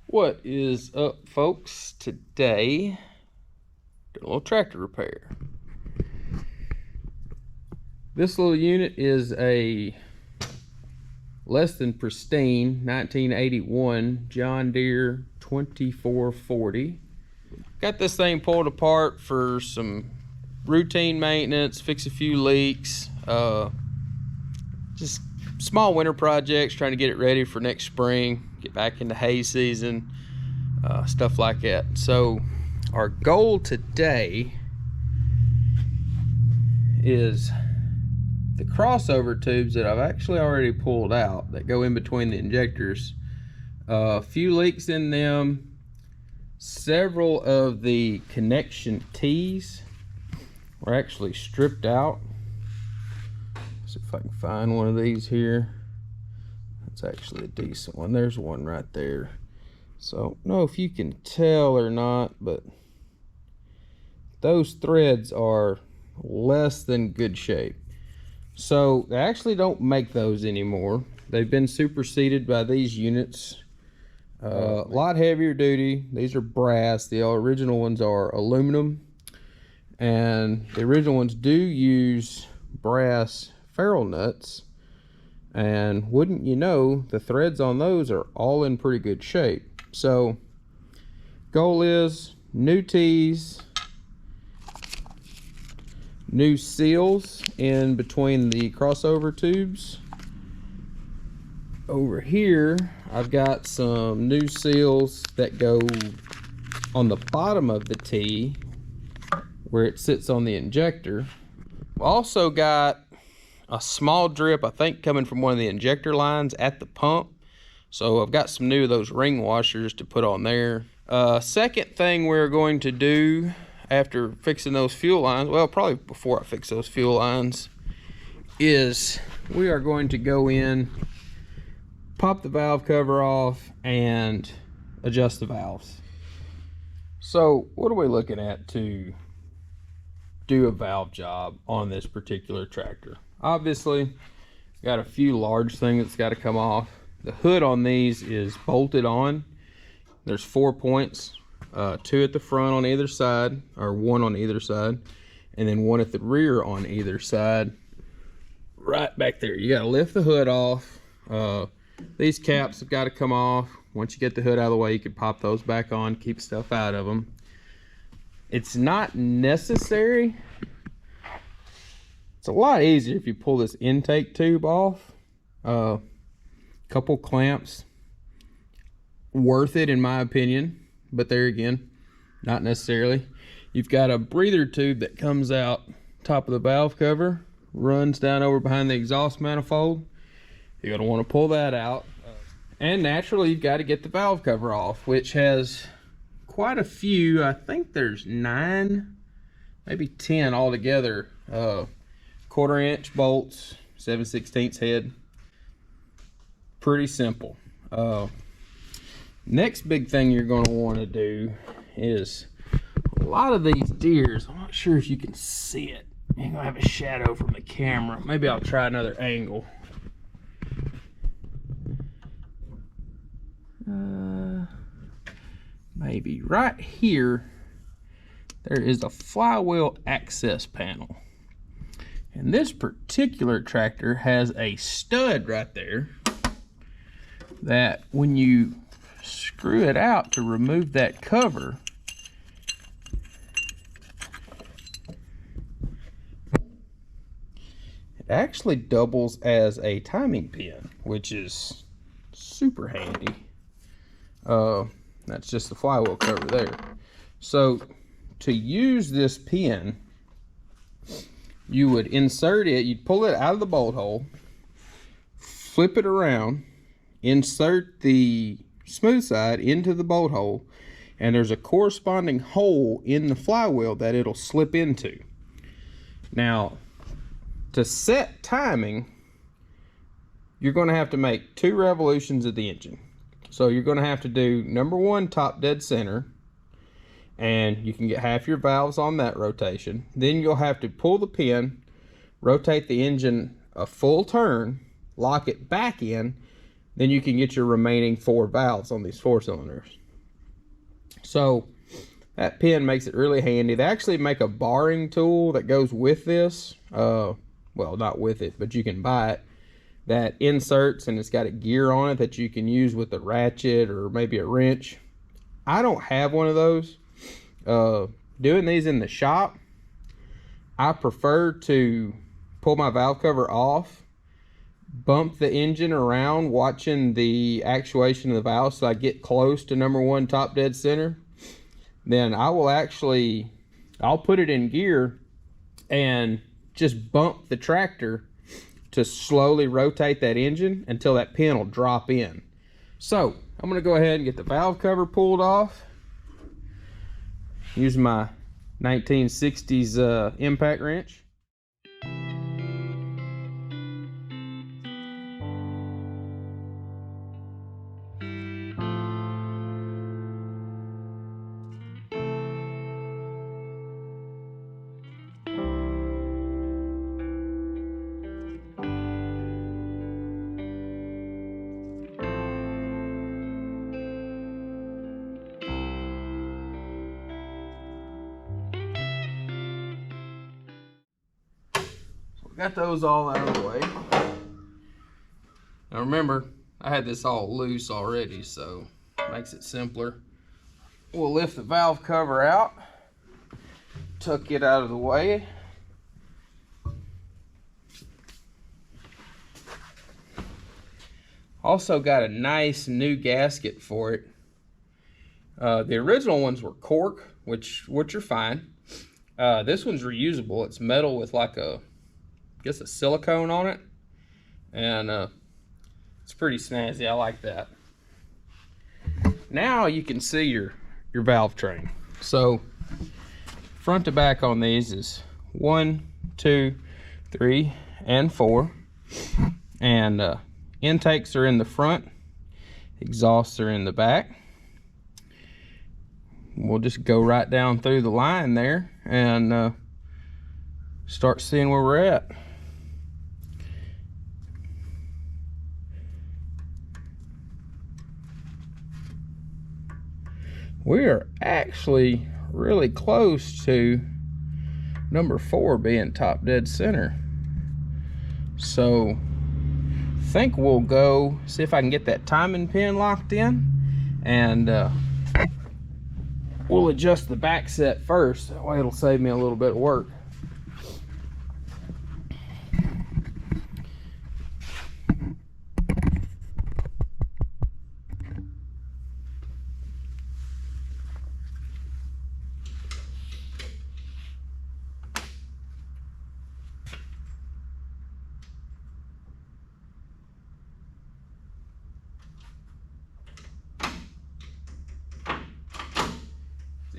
What is up, folks? Today, doing a little tractor repair. This little unit is a less than pristine 1981 John Deere 2440. Got this thing pulled apart for some routine maintenance, fix a few leaks, just small winter projects, trying to get it ready for next spring, get back into hay season, stuff like that. So our goal today is the crossover tubes that I've actually already pulled out that go in between the injectors. A few leaks in them, several of the connection tees were actually stripped out. See if I can find one of these here. That's actually a decent one. There's one right there. So I don't know if you can tell or not, but those threads are less than good shape. So they actually don't make those anymore. They've been superseded by these units. A lot heavier duty. These are brass. The original ones are aluminum, and the original ones do use brass ferrule nuts, and wouldn't you know, the threads on those are all in pretty good shape. So goal is new tees, new seals in between the crossover tubes. Over here I've got some new seals that go on the bottom of the tee where it sits on the injector. I've also got a small drip, I think, coming from one of the injector lines at the pump. So I've got some new of those ring washers to put on there. Second thing we're going to do after fixing those fuel lines, well, probably before I fix those fuel lines, is we are going to go in, pop the valve cover off, and adjust the valves. So what are we looking at to do a valve job on this particular tractor? Obviously, got a few large things that's got to come off. The hood on these is bolted on. There's 4 points, 2 at the front on either side, or 1 on either side, and then 1 at the rear on either side. Right back there, you got to lift the hood off. These caps have got to come off. Once you get the hood out of the way, you can pop those back on, keep stuff out of them. It's not necessary. It's a lot easier if you pull this intake tube off. Couple clamps, worth it in my opinion, but there again, not necessarily. You've got a breather tube that comes out top of the valve cover, runs down over behind the exhaust manifold. You're going to want to pull that out, and naturally you've got to get the valve cover off, which has quite a few. I think there's 9, maybe 10 altogether. 1/4 inch bolts, 7/16 head. Pretty simple. Next big thing you're going to want to do is, a lot of these Deeres, I'm not sure if you can see it. You're going to have a shadow from the camera. Maybe I'll try another angle. Maybe right here there is a flywheel access panel, and this particular tractor has a stud right there that when you screw it out to remove that cover, it actually doubles as a timing pin, which is super handy. That's just the flywheel cover there. So to use this pin, you would insert it, you'd pull it out of the bolt hole, flip it around, insert the smooth side into the bolt hole, and there's a corresponding hole in the flywheel that it'll slip into. Now, to set timing, you're going to have to make 2 revolutions of the engine. So you're going to have to do number 1 top dead center, and you can get half your valves on that rotation. Then you'll have to pull the pin, rotate the engine a full turn, lock it back in, then you can get your remaining 4 valves on these 4 cylinders. So that pin makes it really handy. They actually make a barring tool that goes with this. Well, not with it, but you can buy it, that inserts, and it's got a gear on it that you can use with a ratchet or maybe a wrench. I don't have one of those. Doing these in the shop, I prefer to pull my valve cover off, bump the engine around, watching the actuation of the valve so I get close to number 1 top dead center. Then I'll put it in gear and just bump the tractor to slowly rotate that engine until that pin will drop in. So I'm going to go ahead and get the valve cover pulled off using my 1960s impact wrench. Got those all out of the way. Now remember, I had this all loose already, so it makes it simpler. We'll lift the valve cover out, tuck it out of the way. Also got a nice new gasket for it. The original ones were cork, which are fine. This one's reusable. It's metal with like a silicone on it, and it's pretty snazzy. I like that. Now you can see your valve train. So front to back on these is 1, 2, 3, and 4, and intakes are in the front, exhausts are in the back. We'll just go right down through the line there and start seeing where we're at. We are actually really close to number 4 being top dead center. So I think we'll go see if I can get that timing pin locked in, and we'll adjust the back set first. That way it'll save me a little bit of work.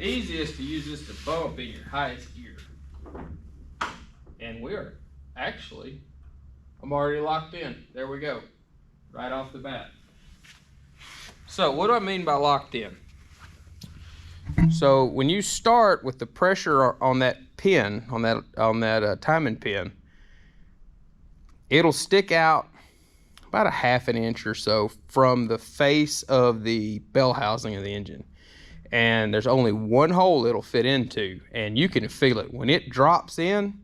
It's easiest to use this to bump in your highest gear. And we're actually, I'm already locked in. There we go, right off the bat. So what do I mean by locked in? So when you start with the pressure on that pin, on that timing pin, it'll stick out about a ½ inch or so from the face of the bell housing of the engine. And there's only one hole it'll fit into, and you can feel it. When it drops in,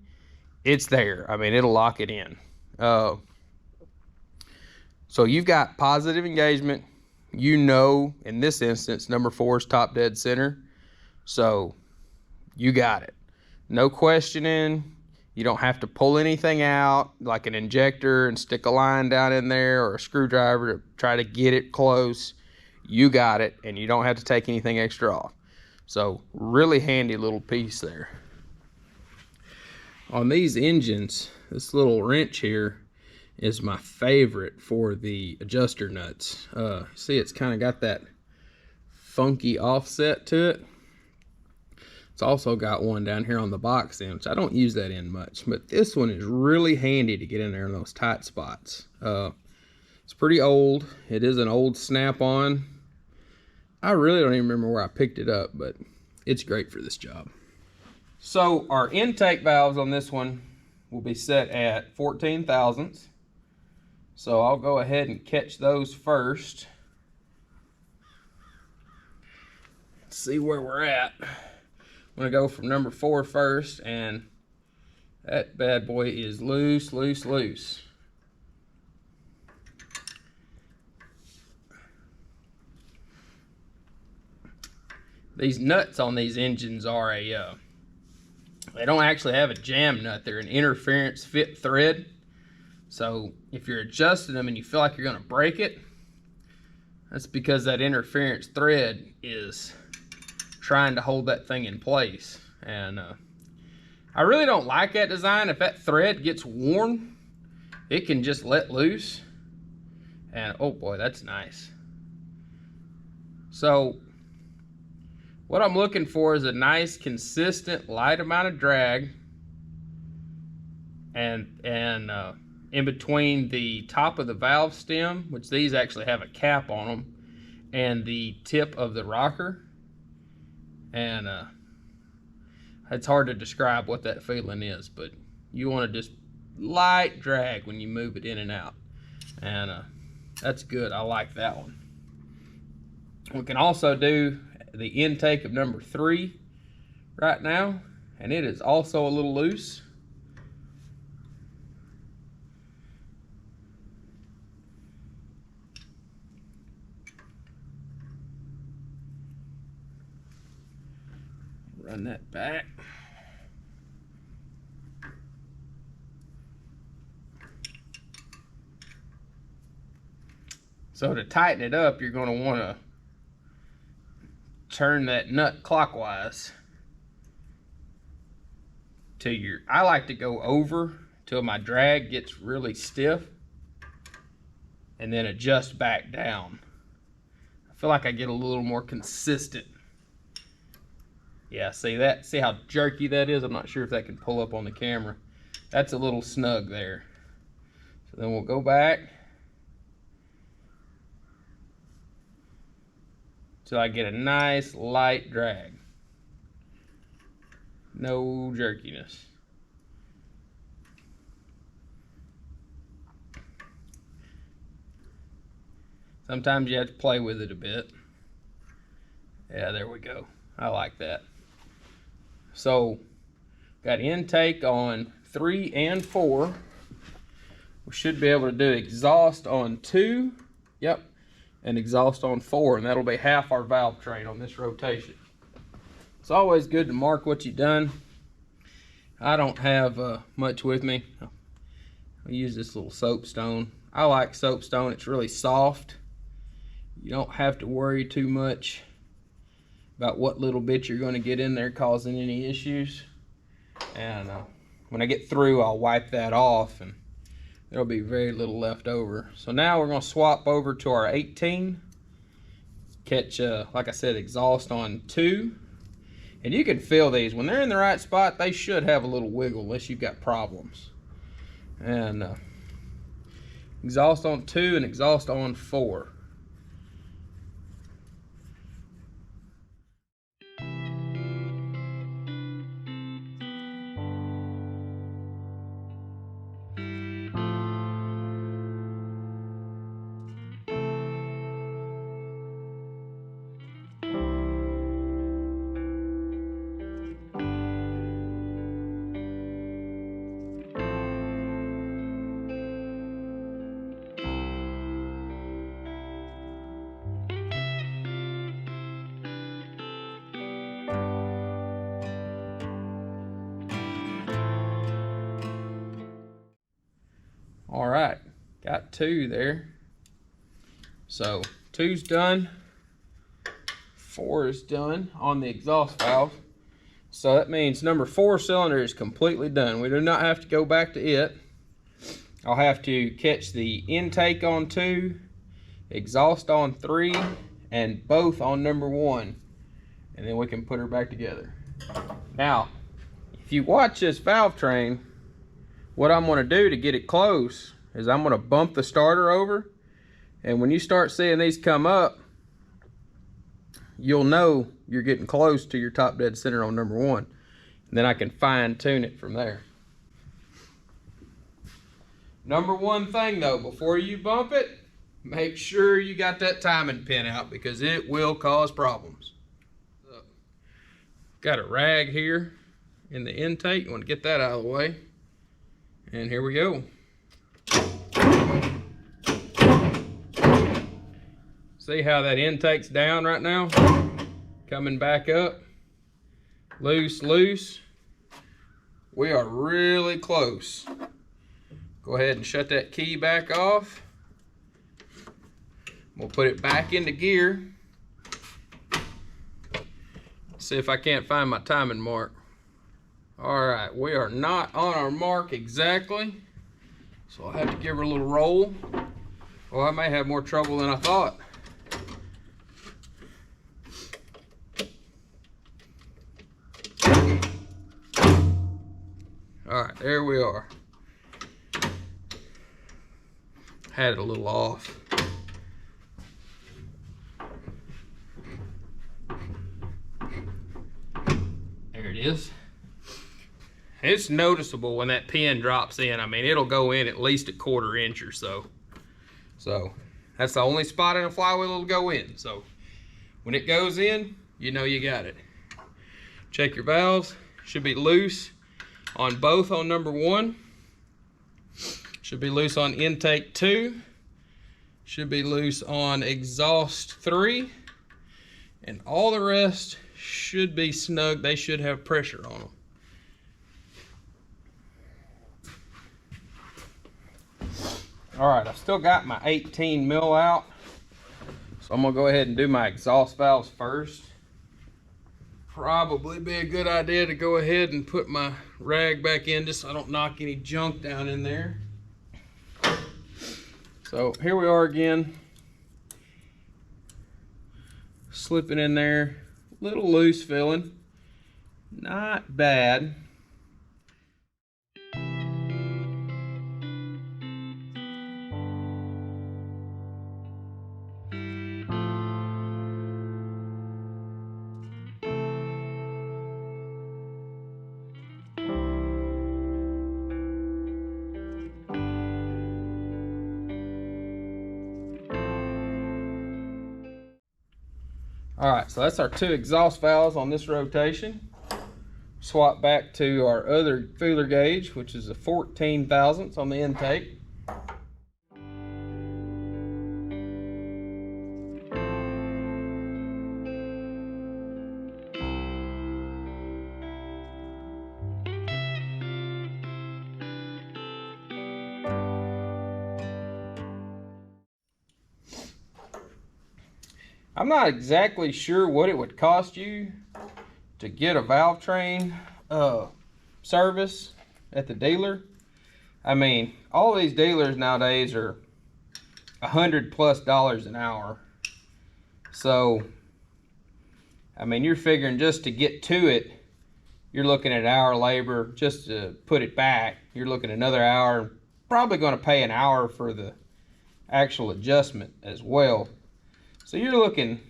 it's there. I mean, it'll lock it in. So you've got positive engagement. You know, in this instance, number 4 is top dead center. So you got it. No questioning. You don't have to pull anything out like an injector and stick a line down in there or a screwdriver to try to get it close. You got it, and you don't have to take anything extra off. So really handy little piece there. On these engines, this little wrench here is my favorite for the adjuster nuts. See, it's kind of got that funky offset to it. It's also got one down here on the box end, which I don't use that in much, but this one is really handy to get in there in those tight spots. It's pretty old. It is an old snap-on. I really don't even remember where I picked it up, but it's great for this job. So our intake valves on this one will be set at 14 thousandths. So I'll go ahead and catch those first. Let's see where we're at. I'm gonna go from number 4 first, and that bad boy is loose, loose, loose. These nuts on these engines are they don't actually have a jam nut. They're an interference fit thread. So if you're adjusting them and you feel like you're gonna break it, that's because that interference thread is trying to hold that thing in place. And I really don't like that design. If that thread gets worn, it can just let loose. And oh boy, that's nice. So what I'm looking for is a nice, consistent, light amount of drag, and in between the top of the valve stem, which these actually have a cap on them, and the tip of the rocker. And it's hard to describe what that feeling is, but you want to just light drag when you move it in and out. And that's good. I like that one. We can also do the intake of number 3 right now, and it is also a little loose. Run that back. So to tighten it up, you're going to want to turn that nut clockwise to your, I like to go over till my drag gets really stiff and then adjust back down. I feel like I get a little more consistent. Yeah, see that? See how jerky that is? I'm not sure if that can pull up on the camera. That's a little snug there. So then we'll go back till I get a nice light drag. No jerkiness. Sometimes you have to play with it a bit. Yeah, there we go. I like that. So, got intake on 3 and 4. We should be able to do exhaust on 2. Yep. And exhaust on 4, and that'll be half our valve train on this rotation. It's always good to mark what you've done. I don't have much with me. I use this little soapstone. I like soapstone. It's really soft. You don't have to worry too much about what little bit you're going to get in there causing any issues. And when I get through, I'll wipe that off, and there'll be very little left over. So now we're going to swap over to our 18. Catch, like I said, exhaust on 2. And you can feel these. When they're in the right spot, they should have a little wiggle unless you've got problems. And exhaust on 2 and exhaust on 4. All right, got 2 there. So 2's done, 4 is done on the exhaust valve. So that means number 4 cylinder is completely done. We do not have to go back to it. I'll have to catch the intake on 2, exhaust on 3, and both on number 1. And then we can put her back together. Now, if you watch this valve train, what I'm going to do to get it close is I'm going to bump the starter over, and when you start seeing these come up, you'll know you're getting close to your top dead center on number 1. And then I can fine tune it from there. Number one thing though, before you bump it, make sure you got that timing pin out because it will cause problems. Got a rag here in the intake. You want to get that out of the way. And here we go. See how that intake's down right now? Coming back up. Loose, loose. We are really close. Go ahead and shut that key back off. We'll put it back into gear. See if I can't find my timing mark. All right, we are not on our mark exactly. So I'll have to give her a little roll. Well, I may have more trouble than I thought. All right, there we are. Had it a little off. There it is. It's noticeable when that pin drops in. I mean, it'll go in at least a 1/4 inch or so. So that's the only spot in a flywheel it'll go in. So when it goes in, you know you got it. Check your valves. Should be loose on both on number 1. Should be loose on intake 2. Should be loose on exhaust 3. And all the rest should be snug. They should have pressure on them. All right, I've still got my 18 mil out. So I'm gonna go ahead and do my exhaust valves first. Probably be a good idea to go ahead and put my rag back in just so I don't knock any junk down in there. So here we are again. Slipping in there, a little loose feeling. Not bad. All right, so that's our 2 exhaust valves on this rotation. Swap back to our other feeler gauge, which is a 14 thousandths on the intake. I'm not exactly sure what it would cost you to get a valve train service at the dealer. I mean, all these dealers nowadays are $100+ an hour. So, I mean, you're figuring just to get to it, you're looking at hour labor. Just to put it back, you're looking at another hour. Probably going to pay an hour for the actual adjustment as well. So you're looking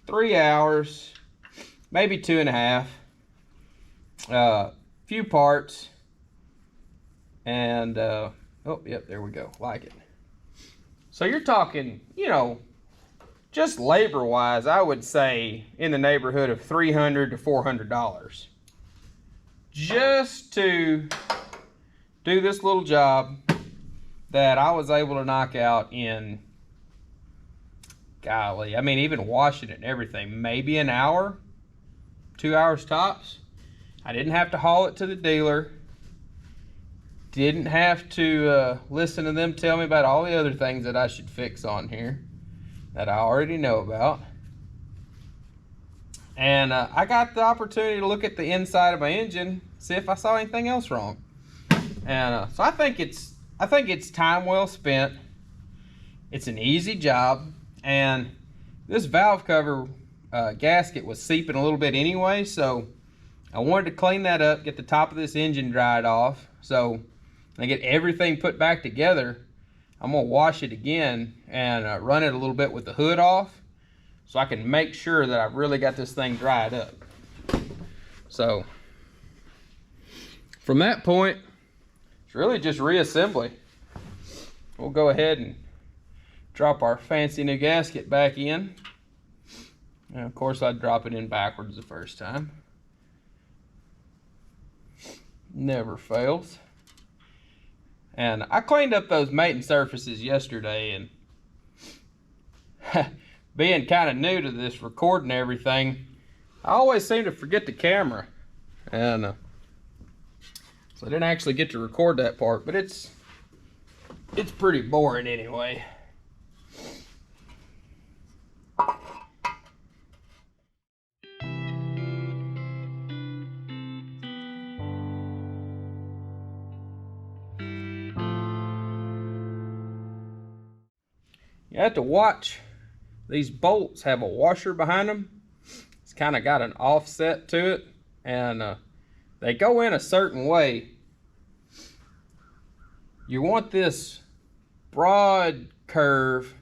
3 hours, maybe 2.5, few parts, and oh, yep, there we go, like it. So you're talking, you know, just labor-wise, I would say in the neighborhood of $300 to $400 just to do this little job that I was able to knock out in, golly, I mean, even washing it and everything, maybe an hour, 2 hours tops. I didn't have to haul it to the dealer. Didn't have to listen to them tell me about all the other things that I should fix on here that I already know about. And I got the opportunity to look at the inside of my engine, see if I saw anything else wrong. And so I think it's time well spent. It's an easy job. And this valve cover gasket was seeping a little bit anyway, so I wanted to clean that up, get the top of this engine dried off. So when I get everything put back together, I'm gonna wash it again and run it a little bit with the hood off so I can make sure that I've really got this thing dried up. So from that point, it's really just reassembly. we'll go ahead and drop our fancy new gasket back in. And of course I'd drop it in backwards the first time. Never fails. And I cleaned up those mating surfaces yesterday, and being kind of new to this recording everything, I always seem to forget the camera. And so I didn't actually get to record that part, but it's pretty boring anyway. You have to watch. These bolts have a washer behind them. It's kind of got an offset to it, and they go in a certain way. You want this broad curve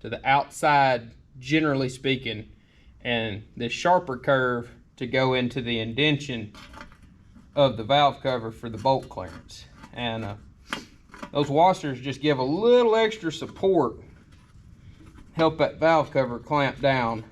to the outside, generally speaking, and this sharper curve to go into the indentation of the valve cover for the bolt clearance. And those washers just give a little extra support, help that valve cover clamp down.